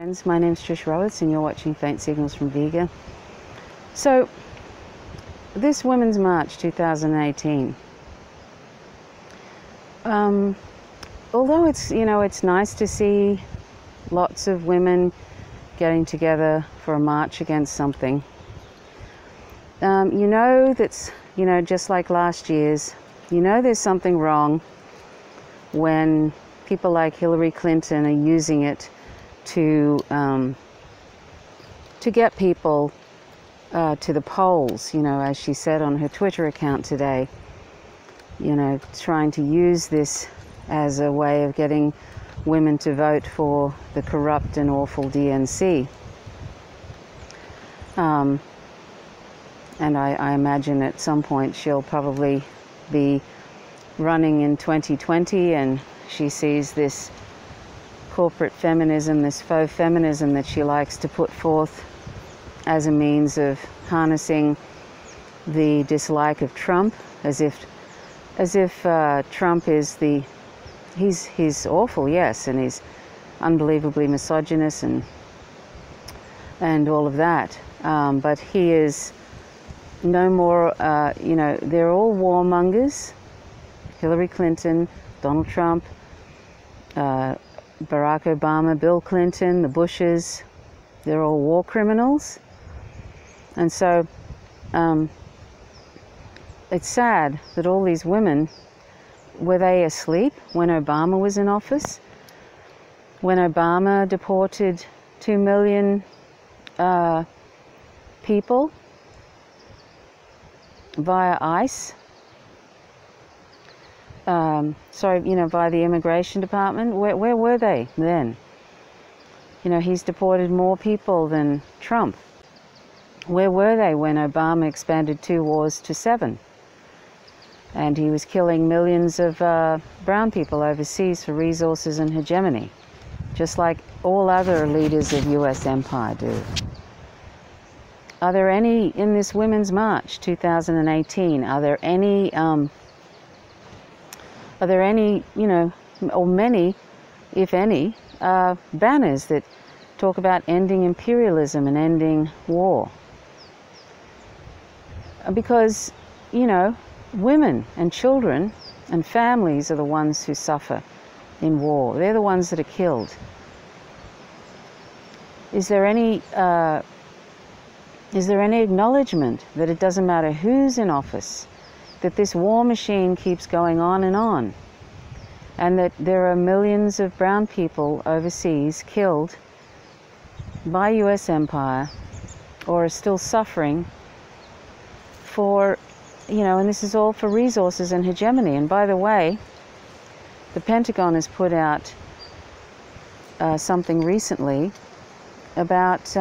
My name's Trish Rowitz and you're watching Faint Signals from Vega. So, this Women's March 2018, although it's nice to see lots of women getting together for a march against something, that's, just like last year's, there's something wrong when people like Hillary Clinton are using it to get people to the polls, as she said on her Twitter account today, trying to use this as a way of getting women to vote for the corrupt and awful DNC. And I imagine at some point she'll probably be running in 2020 and she sees this corporate feminism, this faux feminism that she likes to put forth as a means of harnessing the dislike of Trump, as if Trump is he's awful, yes, and he's unbelievably misogynist and all of that, but he is no more, they're all warmongers. Hillary Clinton, Donald Trump, Barack Obama, Bill Clinton, the Bushes, they're all war criminals. And so it's sad that all these women, were they asleep when Obama was in office? When Obama deported 2 million people via ICE? By the immigration department. Where were they then? He's deported more people than Trump. Where were they when Obama expanded 2 wars to 7? And he was killing millions of brown people overseas for resources and hegemony, just like all other leaders of US empire do. Are there any, in this Women's March 2018, are there any, or many, if any, banners that talk about ending imperialism and ending war? Because, women and children and families are the ones who suffer in war. They're the ones that are killed. Is there any acknowledgement that it doesn't matter who's in office, that this war machine keeps going on, and that there are millions of brown people overseas killed by US empire or are still suffering for, and this is all for resources and hegemony? And by the way, the Pentagon has put out something recently about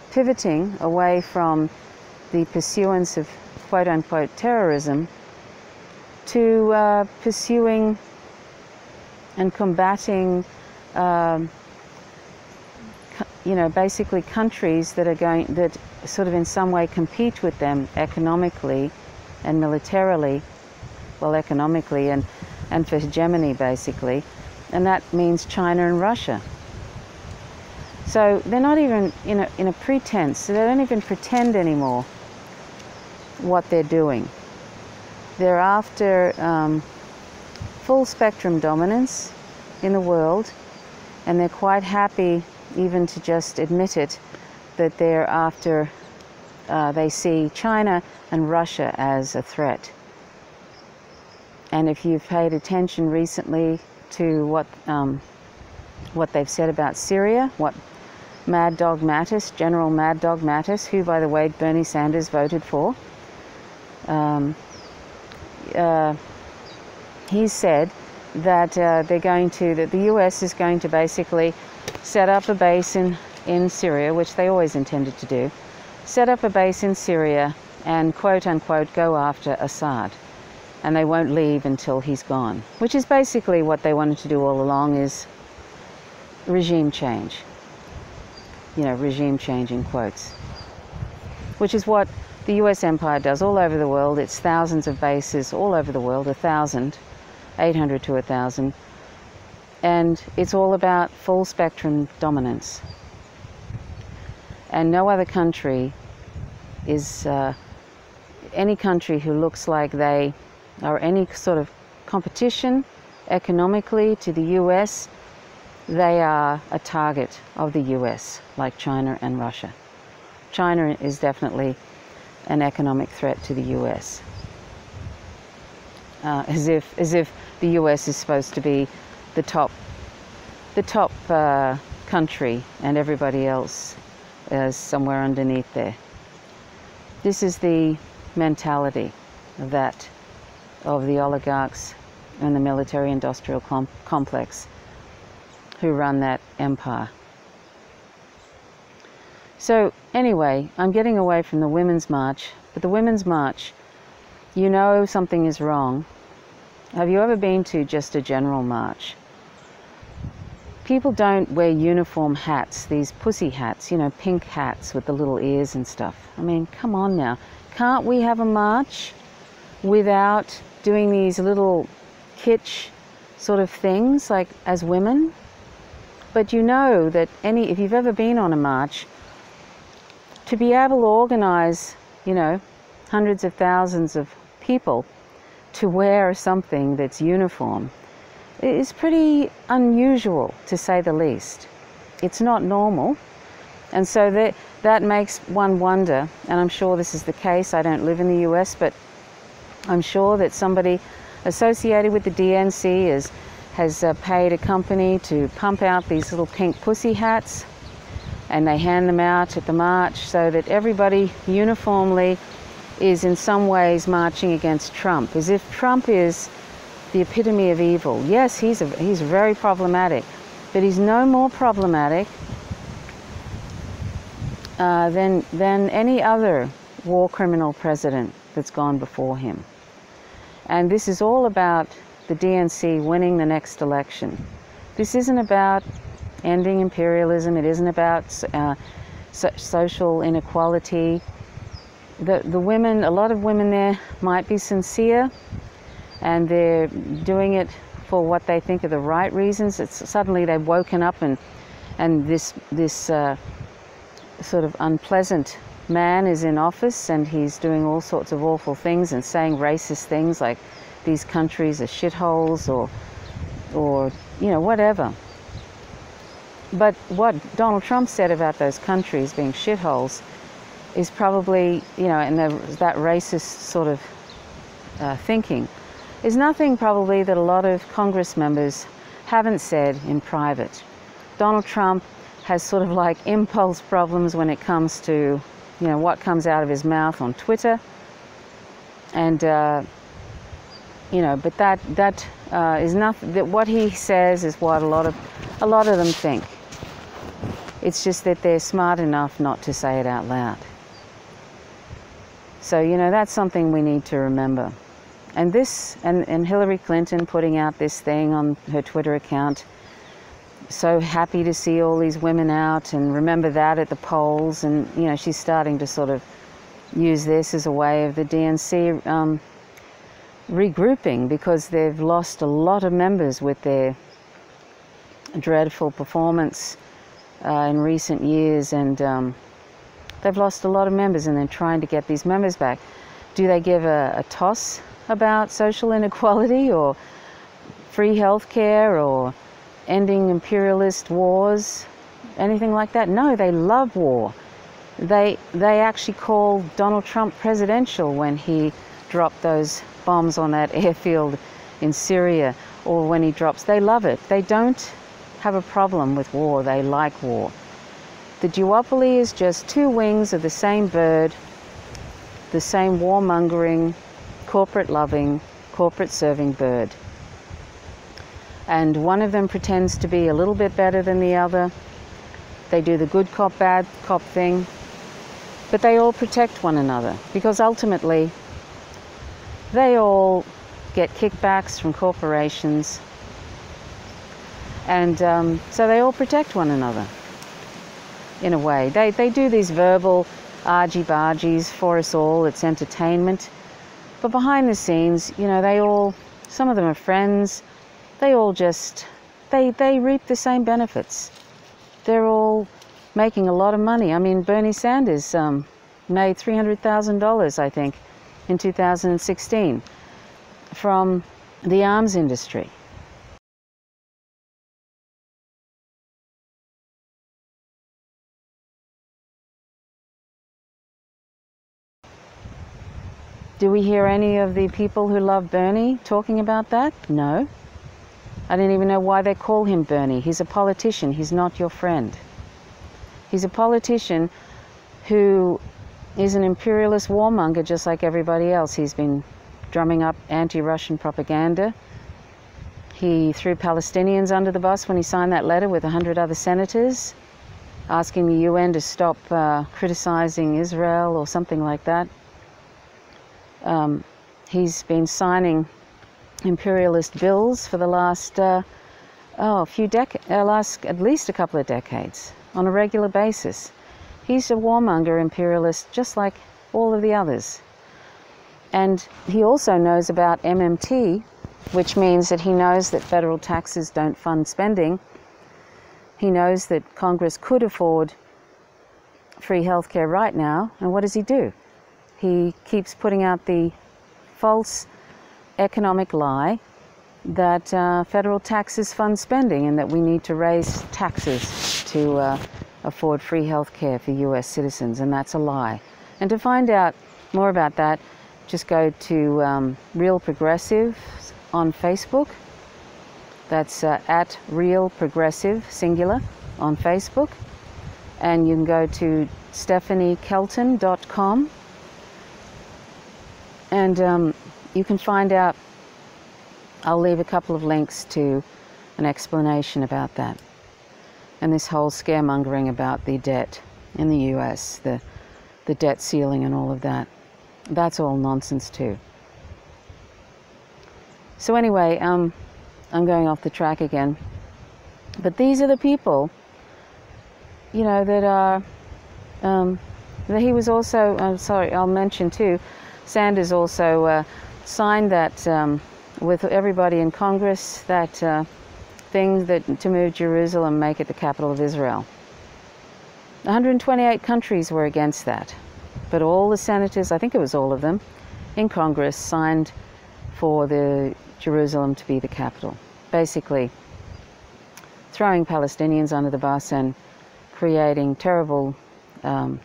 pivoting away from the pursuance of quote-unquote terrorism to pursuing and combating, basically countries that sort of in some way compete with them economically and militarily, well, economically and for hegemony, basically, and that means China and Russia. So they're not even in a pretense, so they don't even pretend anymore what they're doing. They're after full spectrum dominance in the world, and they're quite happy even to just admit it, that they're after, they see China and Russia as a threat. And if you've paid attention recently to what they've said about Syria, what Mad Dog Mattis, General Mad Dog Mattis, who, by the way, Bernie Sanders voted for, he said that that the US is going to basically set up a base in Syria, which they always intended to do, set up a base in Syria and quote-unquote go after Assad. And they won't leave until he's gone, which is basically what they wanted to do all along, is regime change. Regime change in quotes. Which is what the US empire does all over the world. It's thousands of bases all over the world, 1,000, 800 to 1,000, And it's all about full spectrum dominance. And no other country is, any country who looks like they are any sort of competition economically to the US, they are a target of the US, like China and Russia. China is definitely an economic threat to the US. As if the US is supposed to be the top country and everybody else is somewhere underneath there. This is the mentality of the oligarchs and the military-industrial complex who run that empire. So anyway, I'm getting away from the Women's March, but the Women's March, you know something is wrong. Have you ever been to just a general march? People don't wear uniform hats, these pussy hats, you know, pink hats with the little ears and stuff. I mean, come on now. Can't we have a march without doing these little kitsch sort of things, like as women? But you know that if you've ever been on a march, to be able to organize, you know, hundreds of thousands of people to wear something that's uniform is pretty unusual, to say the least. It's not normal. And so that makes one wonder, and I'm sure this is the case. I don't live in the US, but I'm sure that somebody associated with the DNC has paid a company to pump out these little pink pussy hats, and they hand them out at the march so that everybody uniformly is in some ways marching against Trump, as if Trump is the epitome of evil. Yes, he's very problematic, but he's no more problematic than any other war criminal president that's gone before him. And this is all about the DNC winning the next election. This isn't about ending imperialism. It isn't about social inequality. The women, a lot of women there might be sincere, and they're doing it for what they think are the right reasons. It's suddenly they've woken up and this sort of unpleasant man is in office, and he's doing all sorts of awful things and saying racist things like these countries are shitholes or you know, whatever. But what Donald Trump said about those countries being shitholes is probably, you know, and that racist sort of thinking is nothing probably that a lot of Congress members haven't said in private. Donald Trump has sort of like impulse problems when it comes to, you know, what comes out of his mouth on Twitter, and you know, but that is nothing. That what he says is what a lot of them think. It's just that they're smart enough not to say it out loud. So, you know, that's something we need to remember. And this, and Hillary Clinton putting out this thing on her Twitter account, so happy to see all these women out, and remember that at the polls, and, you know, she's starting to sort of use this as a way of the DNC regrouping, because they've lost a lot of members with their dreadful performance in recent years, and they've lost a lot of members, and they're trying to get these members back. Do they give a toss about social inequality or free health care or ending imperialist wars, anything like that? No, they love war. They actually called Donald Trump presidential when he dropped those bombs on that airfield in Syria, or when he drops. They love it. They don't have a problem with war. They like war. The duopoly is just two wings of the same bird, the same warmongering, corporate-loving, corporate-serving bird. And one of them pretends to be a little bit better than the other. They do the good cop, bad cop thing, but they all protect one another, because ultimately they all get kickbacks from corporations, and so they all protect one another in a way. They do these verbal argy-bargies for us all. It's entertainment, but behind the scenes, you know, some of them are friends. They all just They reap the same benefits. They're all making a lot of money. I mean, Bernie Sanders made $300,000, I think, in 2016 from the arms industry. Do we hear any of the people who love Bernie talking about that? No. I don't even know why they call him Bernie. He's a politician. He's not your friend. He's a politician who is an imperialist warmonger just like everybody else. He's been drumming up anti-Russian propaganda. He threw Palestinians under the bus when he signed that letter with 100 other senators, asking the UN to stop criticizing Israel or something like that. He's been signing imperialist bills for the last at least a couple of decades on a regular basis. He's a warmonger imperialist just like all of the others. And he also knows about MMT, which means that he knows that federal taxes don't fund spending. He knows that Congress could afford free healthcare right now, and what does he do? He keeps putting out the false economic lie that federal taxes fund spending and that we need to raise taxes to afford free health care for US citizens, and that's a lie. And to find out more about that, just go to Real Progressive on Facebook. That's at Real Progressive, singular, on Facebook. And you can go to stephaniekelton.com. And you can find out, I'll leave a couple of links to an explanation about that. And this whole scaremongering about the debt in the US, the debt ceiling and all of that. That's all nonsense too. So anyway, I'm going off the track again. But these are the people, you know, that are, that he was also, I'll mention too, Sanders also signed that with everybody in Congress, that thing that to move Jerusalem, make it the capital of Israel. 128 countries were against that, but all the senators, I think it was all of them, in Congress signed for the Jerusalem to be the capital. Basically, throwing Palestinians under the bus and creating terrible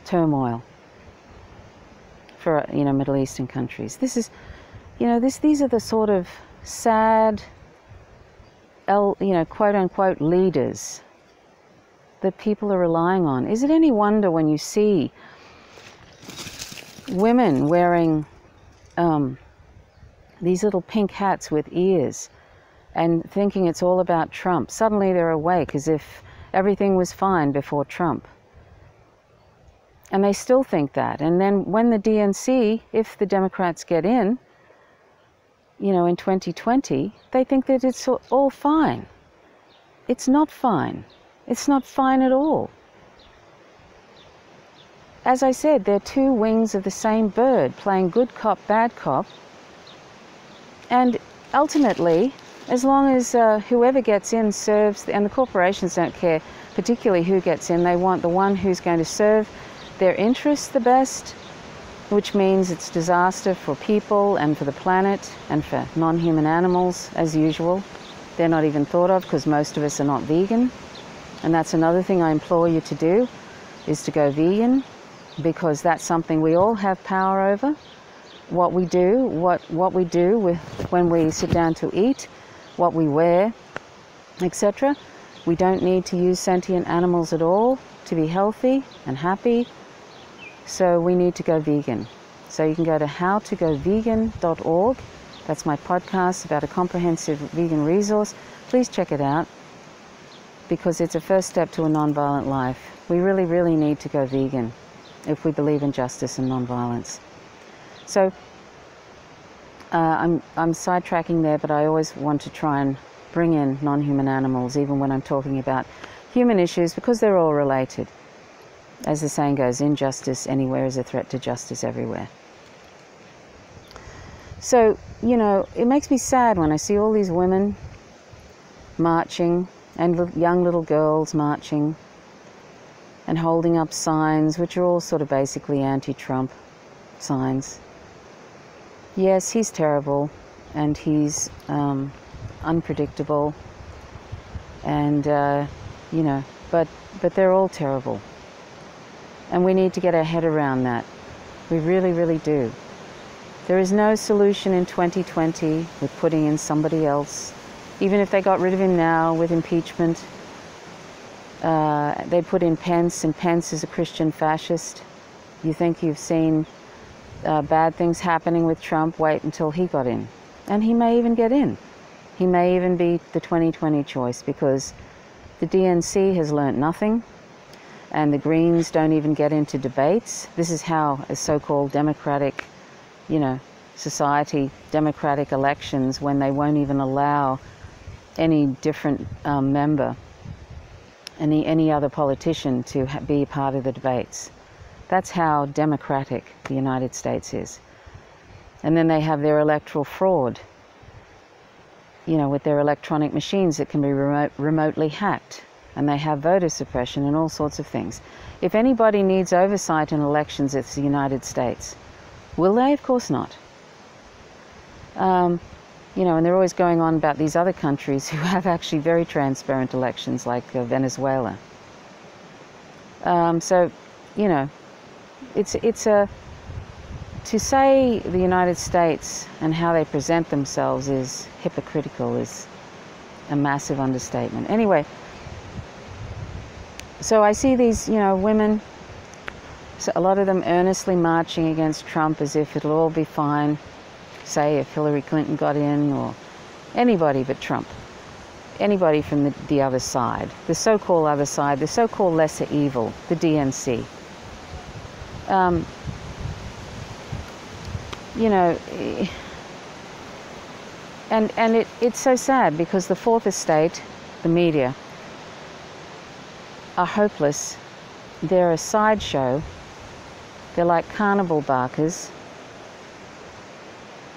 turmoil for, you know, Middle Eastern countries. This is, you know, these are the sort of sad, you know, quote-unquote leaders that people are relying on. Is it any wonder when you see women wearing these little pink hats with ears and thinking it's all about Trump? Suddenly they're awake as if everything was fine before Trump. And they still think that. And then when the DNC, if the Democrats get in, you know, in 2020, they think that it's all fine. It's not fine. It's not fine at all. As I said, they're two wings of the same bird, playing good cop, bad cop. And ultimately, as long as whoever gets in serves, and the corporations don't care particularly who gets in, they want the one who's going to serve their interests the best, which means it's disaster for people and for the planet and for non-human animals, as usual. They're not even thought of because most of us are not vegan. And that's another thing I implore you to do, is to go vegan, because that's something we all have power over. What we do, what we do with when we sit down to eat, what we wear, etc. We don't need to use sentient animals at all to be healthy and happy. So we need to go vegan. So you can go to howtogovegan.org. That's my podcast about a comprehensive vegan resource. Please check it out, because it's a first step to a non-violent life. We really, really need to go vegan if we believe in justice and non-violence. So I'm sidetracking there, but I always want to try and bring in non-human animals, even when I'm talking about human issues, because they're all related. As the saying goes, injustice anywhere is a threat to justice everywhere. So, you know, it makes me sad when I see all these women marching and young little girls marching and holding up signs which are all sort of basically anti-Trump signs. Yes, he's terrible, and he's unpredictable, and you know, but they're all terrible, and we need to get our head around that. We really, really do. There is no solution in 2020 with putting in somebody else. Even if they got rid of him now with impeachment, they put in Pence, and Pence is a Christian fascist. You think you've seen bad things happening with Trump? Wait until he got in. And he may even get in. He may even be the 2020 choice, because the DNC has learnt nothing, and the Greens don't even get into debates. This is how a so-called democratic, you know, society, democratic elections, when they won't even allow any different member, any other politician to be part of the debates. That's how democratic the United States is. And then they have their electoral fraud, you know, with their electronic machines that can be remotely hacked. And they have voter suppression and all sorts of things. If anybody needs oversight in elections, it's the United States. Will they? Of course not. You know, and they're always going on about these other countries who have actually very transparent elections, like Venezuela. So, you know, to say the United States and how they present themselves is hypocritical is a massive understatement. Anyway, so I see these, you know, women, so a lot of them earnestly marching against Trump as if it'll all be fine, say if Hillary Clinton got in, or anybody but Trump, anybody from the other side, the so-called other side, the so-called lesser evil, the DNC. You know, and it's so sad, because the fourth estate, the media, are hopeless. They're a sideshow. They're like carnival barkers,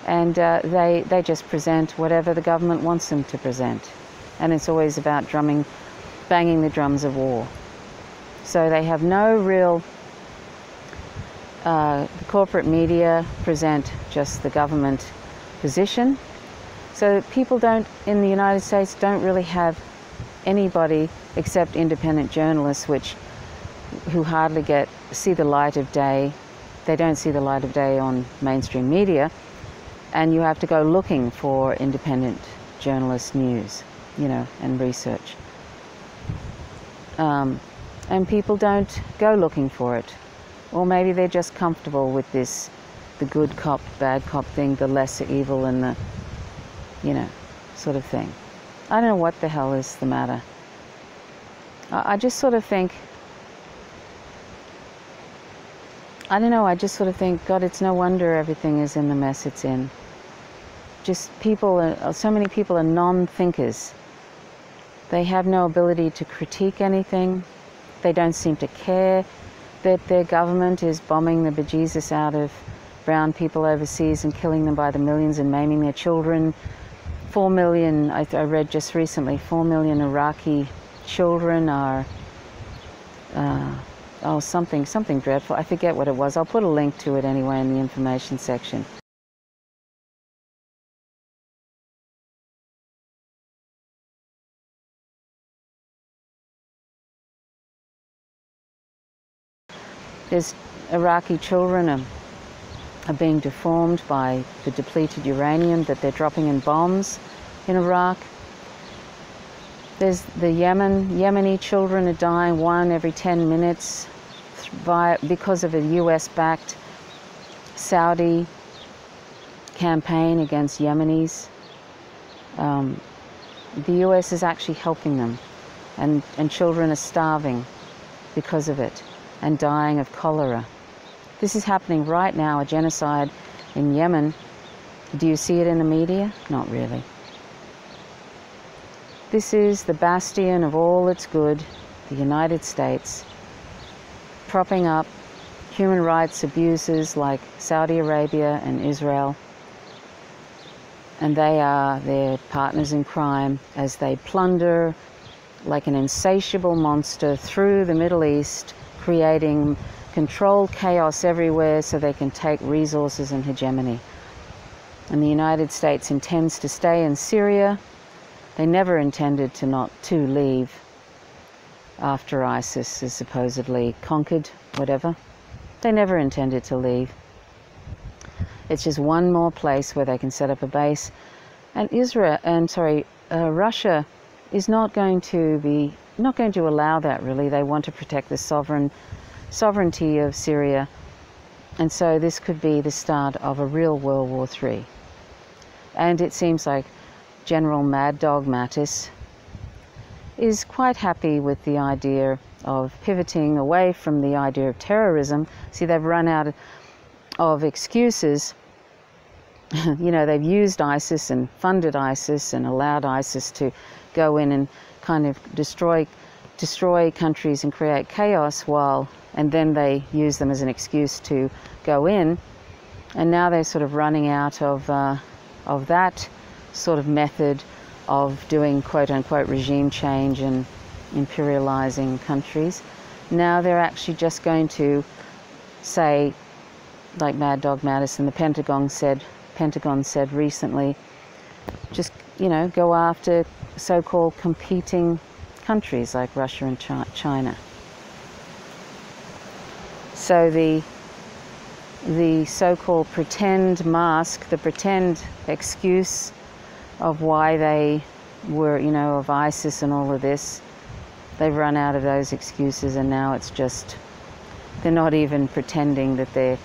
and they just present whatever the government wants them to present, and it's always about banging the drums of war. So they have no real. The corporate media present just the government position. So people in the United States don't really have anybody except independent journalists, who hardly see the light of day. They don't see the light of day on mainstream media, and you have to go looking for independent journalist news, you know, and research. And people don't go looking for it. Or maybe they're just comfortable with this, the good cop, bad cop thing, the lesser evil and the, you know, sort of thing. I don't know what the hell is the matter. I just sort of think, I don't know, I just sort of think, God, it's no wonder everything is in the mess it's in. Just so many people are non-thinkers. They have no ability to critique anything. They don't seem to care that their government is bombing the bejesus out of brown people overseas and killing them by the millions and maiming their children. 4 million, I read just recently, 4 million Iraqi children are, something dreadful. I forget what it was. I'll put a link to it anyway in the information section. There's Iraqi children are being deformed by the depleted uranium that they're dropping in bombs in Iraq. There's the Yemeni children are dying, 1 every 10 minutes because of a US-backed Saudi campaign against Yemenis. The US is actually helping them, and children are starving because of it and dying of cholera. This is happening right now, a genocide in Yemen. Do you see it in the media? Not really. This is the bastion of all that's good, the United States, propping up human rights abuses like Saudi Arabia and Israel. And they are their partners in crime as they plunder like an insatiable monster through the Middle East, creating controlled chaos everywhere so they can take resources and hegemony. And the United States intends to stay in Syria. They never intended to leave after ISIS is supposedly conquered, whatever. They never intended to leave. It's just one more place where they can set up a base. And Russia is not going to allow that, really. They want to protect the sovereignty of Syria. And so this could be the start of a real World War III. And it seems like General Mad Dog Mattis is quite happy with the idea of pivoting away from the idea of terrorism. See, they've run out of excuses. You know, they've used ISIS and funded ISIS and allowed ISIS to go in and kind of destroy countries and create chaos, and then they use them as an excuse to go in. And now they're sort of running out of that sort of method of doing quote-unquote regime change and imperializing countries. Now they're actually just going to say, like Mad Dog Mattis and the Pentagon said recently, just, you know, go after so-called competing countries like Russia and China. So the so-called pretend mask, the pretend excuse of why they were, you know, of ISIS and all of this, they've run out of those excuses, and now it's just, they're not even pretending that they're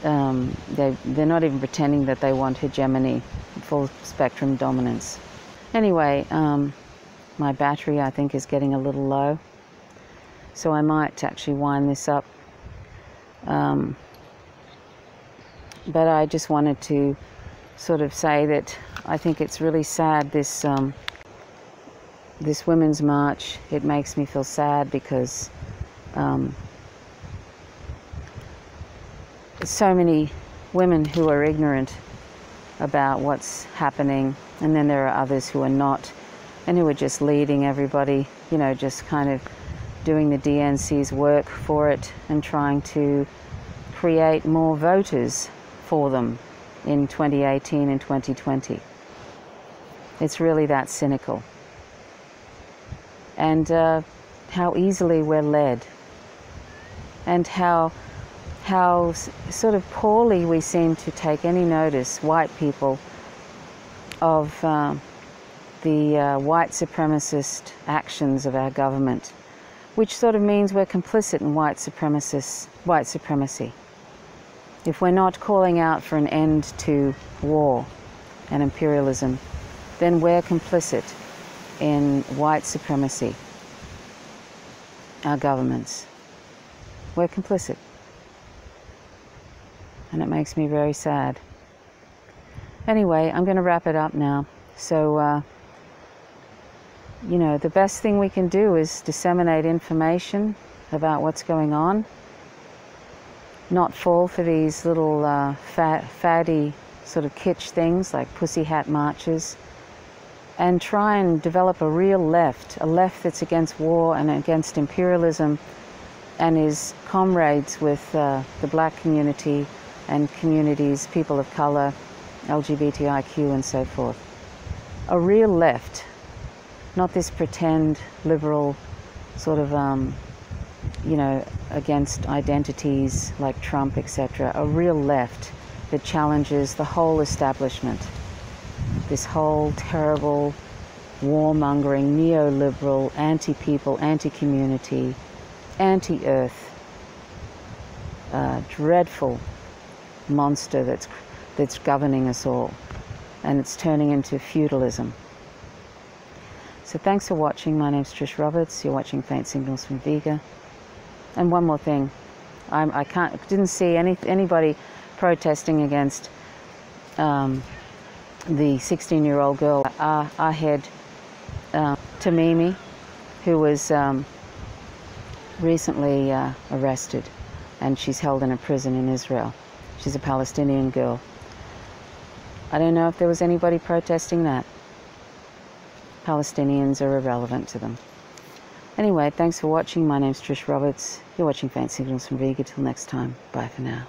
not even pretending that they want hegemony, full spectrum dominance. Anyway, my battery, I think, is getting a little low, so I might actually wind this up. But I just wanted to sort of say that I think it's really sad, this Women's March. It makes me feel sad because so many women who are ignorant about what's happening, and then there are others who are not, and who are just leading everybody, you know, just kind of doing the DNC's work for it and trying to create more voters for them in 2018 and 2020. It's really that cynical. And how easily we're led, and how sort of poorly we seem to take any notice, white people, of the white supremacist actions of our government, which sort of means we're complicit in white supremacy. If we're not calling out for an end to war and imperialism, then we're complicit in white supremacy, our governments. We're complicit. And it makes me very sad. Anyway, I'm going to wrap it up now. So, you know, the best thing we can do is disseminate information about what's going on, not fall for these little faddy sort of kitsch things like pussy hat marches, and try and develop a real left, a left that's against war and against imperialism and is comrades with the black community and communities, people of color, LGBTIQ and so forth. A real left, not this pretend liberal sort of, you know, against identities like Trump, etc. A real left that challenges the whole establishment. This whole terrible, warmongering, neoliberal, anti-people, anti-community, anti-earth, dreadful monster that's governing us all, and it's turning into feudalism. So thanks for watching. My name's Trish Roberts. You're watching Faint Signals from Vega. And one more thing, I didn't see anybody protesting against the 16-year-old girl, Ahed Tamimi, who was recently arrested, and she's held in a prison in Israel. She's a Palestinian girl. I don't know if there was anybody protesting that. Palestinians are irrelevant to them. Anyway, thanks for watching. My name's Trish Roberts. You're watching Faint Signals from Riga. Till next time. Bye for now.